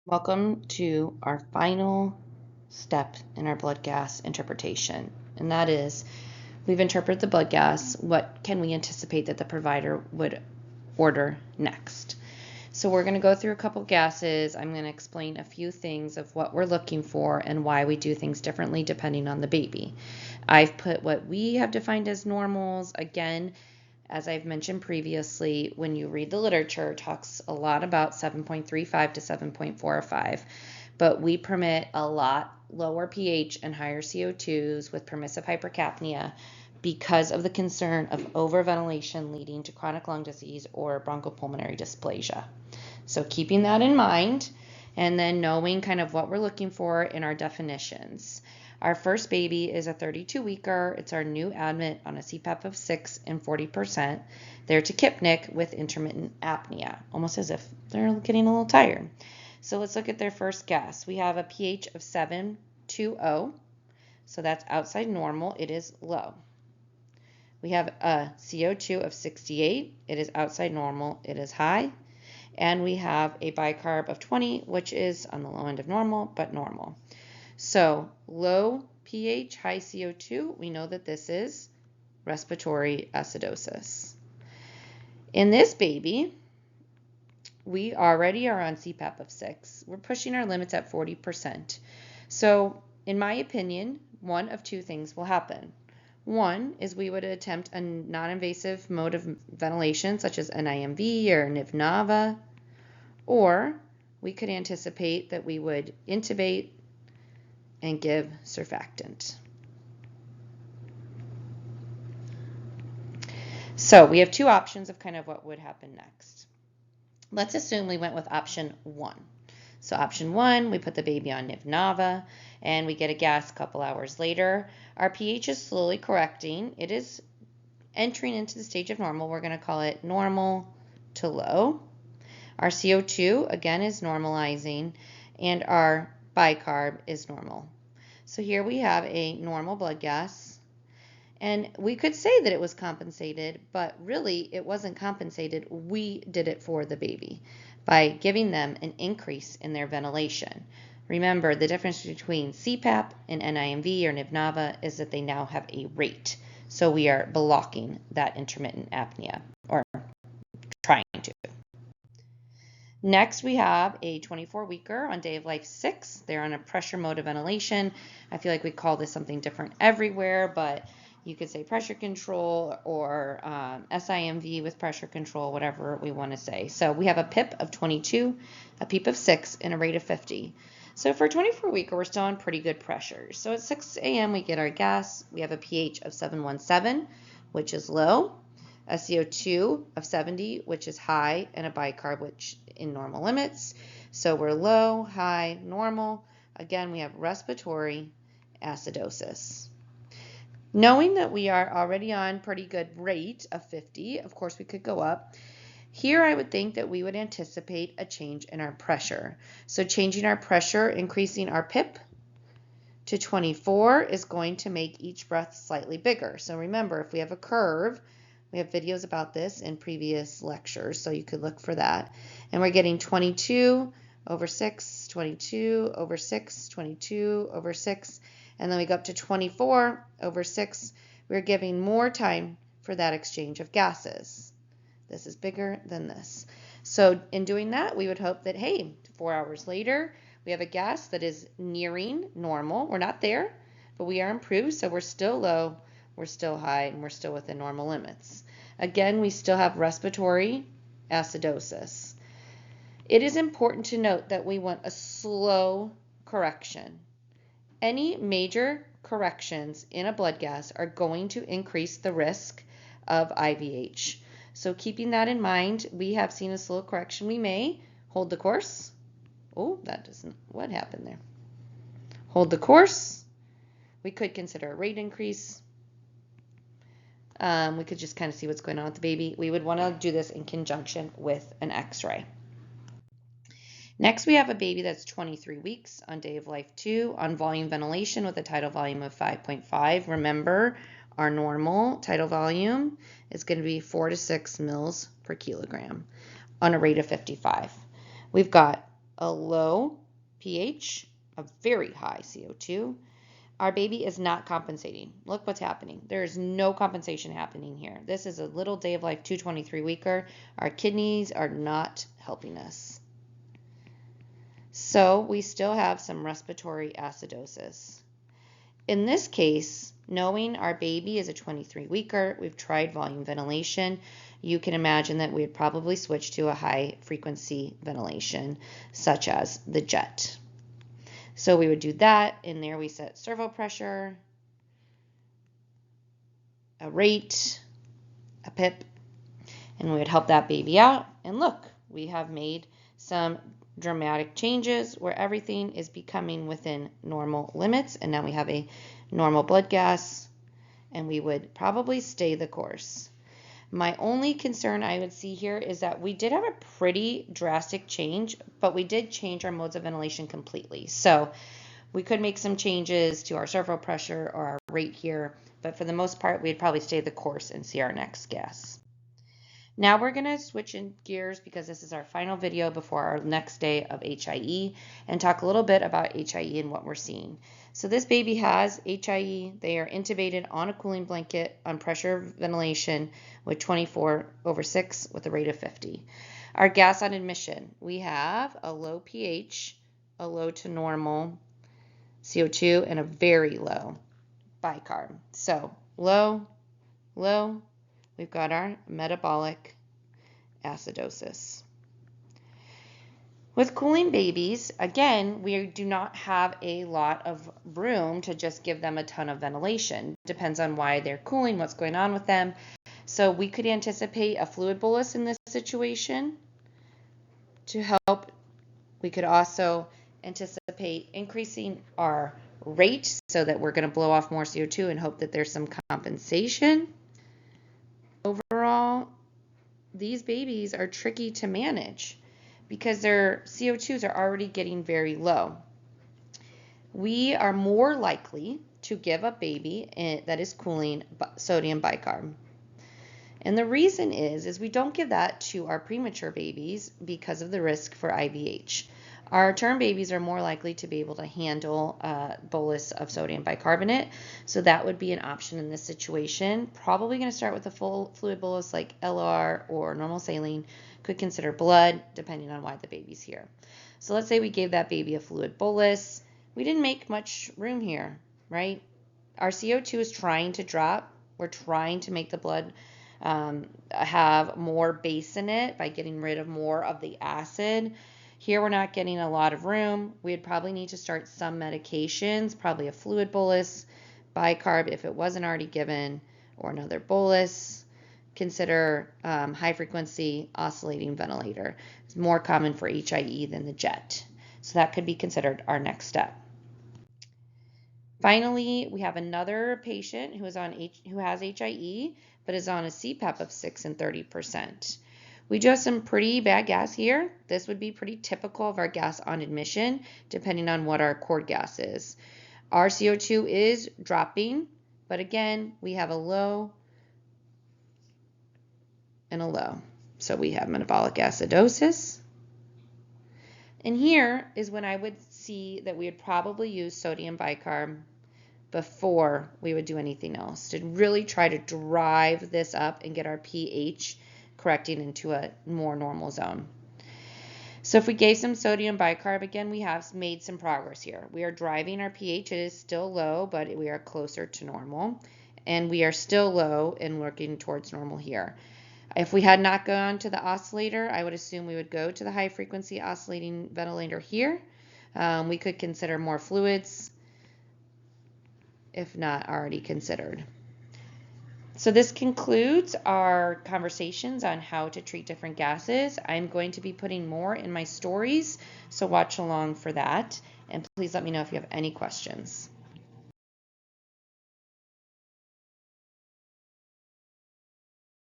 Welcome to our final step in our blood gas interpretation, and that is we've interpreted the blood gas. What can we anticipate that the provider would order next? So we're going to go through a couple gases. I'm going to explain a few things of what we're looking for and why we do things differently depending on the baby. I've put what we have defined as normals. Again, as I've mentioned previously, when you read the literature, it talks a lot about 7.35 to 7.45, but we permit a lot lower pH and higher CO2s with permissive hypercapnia because of the concern of overventilation leading to chronic lung disease or bronchopulmonary dysplasia. So keeping that in mind, and then knowing kind of what we're looking for in our definitions. Our first baby is a 32-weeker. It's our new admit on a CPAP of 6 and 40%. They're tachypnic with intermittent apnea, almost as if they're getting a little tired. So let's look at their first gas. We have a pH of 7.20, so that's outside normal. It is low. We have a CO2 of 68. It is outside normal. It is high. And we have a bicarb of 20, which is on the low end of normal, but normal. So low pH, high CO2, we know that this is respiratory acidosis. In this baby, we already are on CPAP of 6. We're pushing our limits at 40%. So in my opinion, one of two things will happen. One is we would attempt a non-invasive mode of ventilation, such as NIMV or NIV-NAVA, or we could anticipate that we would intubate and give surfactant. So we have two options of kind of what would happen next. Let's assume we went with option 1. So option 1, we put the baby on NIV-NAVA and we get a gas a couple hours later. Our pH is slowly correcting. It is entering into the stage of normal. We're going to call it normal to low. Our CO2 again is normalizing and our bicarb is normal. So here we have a normal blood gas, and we could say that it was compensated, but really it wasn't compensated. We did it for the baby by giving them an increase in their ventilation. Remember, the difference between CPAP and NIMV or NIV-NAVA is that they now have a rate. So we are blocking that intermittent apnea, or trying to. Next, we have a 24-weeker on day of life 6. They're on a pressure mode of ventilation. I feel like we call this something different everywhere, but you could say pressure control or SIMV with pressure control, whatever we want to say. So we have a PIP of 22, a PEEP of 6, and a rate of 50. So for a 24-weeker, we're still on pretty good pressure. So at 6 a.m., we get our gas. We have a pH of 717, which is low, a CO2 of 70, which is high, and a bicarb, which in normal limits. So we're low, high, normal. Again, we have respiratory acidosis. Knowing that we are already on pretty good rate of 50, of course we could go up. Here I would think that we would anticipate a change in our pressure. So changing our pressure, increasing our PIP to 24 is going to make each breath slightly bigger. So remember, if we have a curve, we have videos about this in previous lectures, so you could look for that. And we're getting 22 over 6, 22 over 6, 22 over 6, and then we go up to 24 over 6. We're giving more time for that exchange of gases. This is bigger than this. So in doing that, we would hope that, hey, 4 hours later, we have a gas that is nearing normal. We're not there, but we are improved, so we're still low, we're still high, and we're still within normal limits. Again, we still have respiratory acidosis. It is important to note that we want a slow correction. Any major corrections in a blood gas are going to increase the risk of IVH. So keeping that in mind, we have seen a slow correction. We may hold the course. Oh, that doesn't, what happened there? Hold the course. We could consider a rate increase. We could just kind of see what's going on with the baby. We would want to do this in conjunction with an x-ray. Next, we have a baby that's 23 weeks on day of life 2 on volume ventilation with a tidal volume of 5.5. Remember, our normal tidal volume is going to be 4 to 6 mils per kilogram on a rate of 55. We've got a low pH, a very high CO2. Our baby is not compensating. Look what's happening. There is no compensation happening here. This is a little day of life 223 weeker. Our kidneys are not helping us. So we still have some respiratory acidosis. In this case, knowing our baby is a 23 weeker, we've tried volume ventilation, you can imagine that we'd probably switch to a high frequency ventilation, such as the jet. So we would do that. In there we set servo pressure, a rate, a pip, and we would help that baby out. And look, we have made some dramatic changes where everything is becoming within normal limits, and now we have a normal blood gas, and we would probably stay the course. My only concern I would see here is that we did have a pretty drastic change, but we did change our modes of ventilation completely. So we could make some changes to our servo pressure or our rate here, but for the most part, we'd probably stay the course and see our next gas. Now we're going to switch in gears because this is our final video before our next day of HIE and talk a little bit about HIE and what we're seeing. So this baby has HIE. They are intubated on a cooling blanket on pressure ventilation with 24/6 with a rate of 50. Our gas on admission, we have a low pH, a low to normal CO2, and a very low bicarb. So low, low, we've got our metabolic acidosis. With cooling babies, again, we do not have a lot of room to just give them a ton of ventilation. Depends on why they're cooling, what's going on with them. So we could anticipate a fluid bolus in this situation to help. We could also anticipate increasing our rate so that we're going to blow off more CO2 and hope that there's some compensation. Overall, these babies are tricky to manage because their CO2s are already getting very low. We are more likely to give a baby that is cooling sodium bicarb. And the reason is we don't give that to our premature babies because of the risk for IVH. Our term babies are more likely to be able to handle a bolus of sodium bicarbonate, so that would be an option in this situation. Probably going to start with a full fluid bolus like LR or normal saline. Could consider blood, depending on why the baby's here. So let's say we gave that baby a fluid bolus. We didn't make much room here, right? Our CO2 is trying to drop. We're trying to make the blood have more base in it by getting rid of more of the acid. Here we're not getting a lot of room. We'd probably need to start some medications, probably a fluid bolus, bicarb if it wasn't already given, or another bolus. Consider high frequency oscillating ventilator. It's more common for HIE than the jet. So that could be considered our next step. Finally, we have another patient who has HIE but is on a CPAP of 6 and 30%. We do have some pretty bad gas here. This would be pretty typical of our gas on admission, depending on what our cord gas is. Our CO2 is dropping, but again, we have a low and a low. So we have metabolic acidosis. And here is when I would see that we would probably use sodium bicarb before we would do anything else to really try to drive this up and get our pH correcting into a more normal zone. So if we gave some sodium bicarb, again, we have made some progress here. We are driving our pH. It is still low, but we are closer to normal. And we are still low and working towards normal here. If we had not gone to the oscillator, I would assume we would go to the high frequency oscillating ventilator here. We could consider more fluids, if not already considered. So this concludes our conversations on how to treat different gases. I'm going to be putting more in my stories, so watch along for that. And please let me know if you have any questions.